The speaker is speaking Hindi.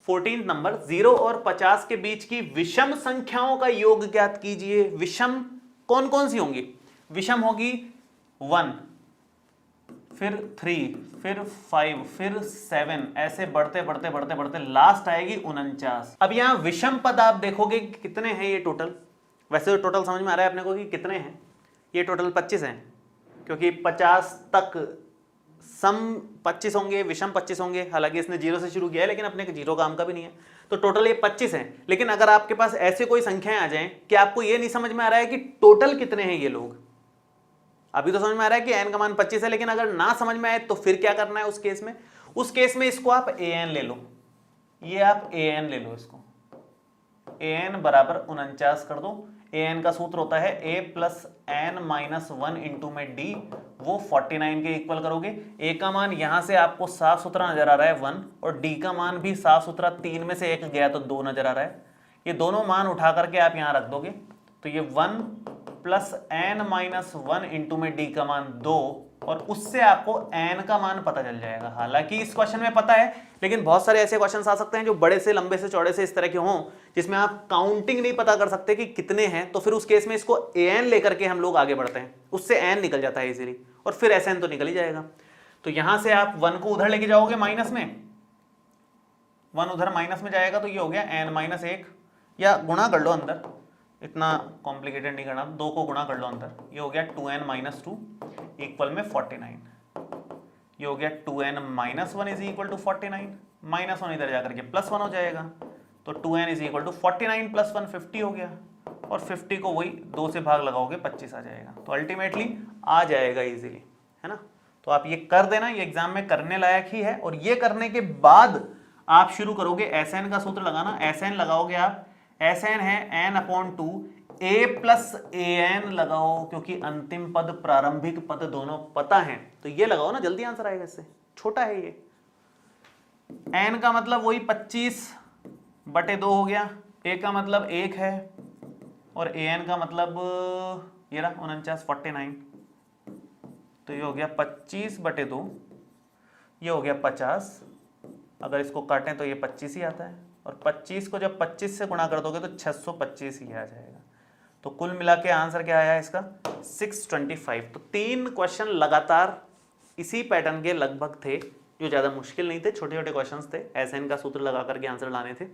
14 नंबर, 0 और 50 के बीच की विषम संख्याओं का योग ज्ञात कीजिए। विषम कौन कौन सी होंगी? विषम होगी 1, फिर 3, फिर 5, फिर 7, ऐसे बढ़ते बढ़ते बढ़ते बढ़ते लास्ट आएगी 49। अब यहां विषम पद आप देखोगे कितने हैं ये टोटल। वैसे तो टोटल समझ में आ रहा है अपने को कि कितने हैं, ये टोटल 25 हैं, क्योंकि 50 तक सम 25 होंगे, विषम 25 होंगे। हालांकि इसने 0 से शुरू किया है, लेकिन अपने को 0 काम का भी नहीं है, तो टोटल ये 25 हैं। लेकिन अगर आपके पास ऐसे कोई संख्याएं आ जाएं कि आपको ये नहीं समझ में आ रहा है कि टोटल कितने हैं ये लोग, अभी तो समझ में आ रहा है कि n का मान 25 है, लेकिन अगर ना समझ में आए तो फिर क्या करना है उस केस में? उस केस में इसको आप an ले लो, ये आप an ले लो, इसको an बराबर 49 कर दो। an का सूत्र होता है a plus n minus 1 into में d, वो 49 के इक्वल करोगे। a का मान यहां से आपको साफ सुथरा नजर आ रहा है 1, और d का मान भी साफ सुथरा, 3 में से 1 गया तो 2 नजर आ रहा है। ये दोनों मान उठा करके आप यहां रख दोगे, तो ये 1 प्लस n माइनस 1 इंटू में d का मान 2, और उससे आपको n का मान पता चल जाएगा। हालांकि इस क्वेश्चन में पता है, लेकिन बहुत सारे ऐसे क्वेश्चन आ सकते हैं जो बड़े से, लंबे से, चौड़े से इस तरह के हों, जिसमें आप काउंटिंग नहीं पता कर सकते कि कितने हैं, तो फिर उस केस में इसको an लेकर के हम लोग आगे बढ़ते हैं, उससे n निकल जाता है इजीली, और फिर Sn तो निकल ही जाएगा। तो यहां से आप 1 को उधर लेके जाओगे माइनस में, 1 उधर माइनस में जाएगा तो ये हो गया n माइनस 1, या गुणा कर लो अंदर, इतना कॉम्प्लिकेटेड नहीं करना, 2 को गुणा कर लो अंदर, ये हो गया 2n माइनस 2 इक्वल में 49। ये हो गया 2n minus 1 is equal to 49, minus 1 इधर जाकर के प्लस 1 हो जाएगा, तो 2n is equal to 49 plus 1 50 हो गया, और 50 को वही 2 से भाग लगाओगे 25 आ जाएगा। तो अल्टीमेटली आ जाएगा इजीली, है ना। तो आप ये कर देना, ये एग्जाम में करने लायक ही है। और ये करने के बाद आप शुरू करोगे Sn का सूत्र लगाना। Sn लगाओगे आप, Sn है n upon 2, a plus an लगाओ, क्योंकि अंतिम पद प्रारंभिक पद दोनों पता है, तो ये लगाओ ना, जल्दी आंसर आएगा इससे, छोटा है ये। n का मतलब वही 25 बटे 2 हो गया, a का मतलब 1 है, और an का मतलब ये रहा 49, 49, तो ये हो गया 25 बटे 2, ये हो गया 50। अगर इसको काटें तो ये 25 ही आता है, और 25 को जब 25 से गुणा कर दोगे तो 625 ही आ जाएगा। तो कुल मिला के आंसर क्या आया इसका? 625। तो 3 क्वेश्चन लगातार इसी पैटर्न के लगभग थे, जो ज़्यादा मुश्किल नहीं थे, छोटे छोटे क्वेश्चंस थे, Sn का सूत्र लगा करके आंसर लाने थे।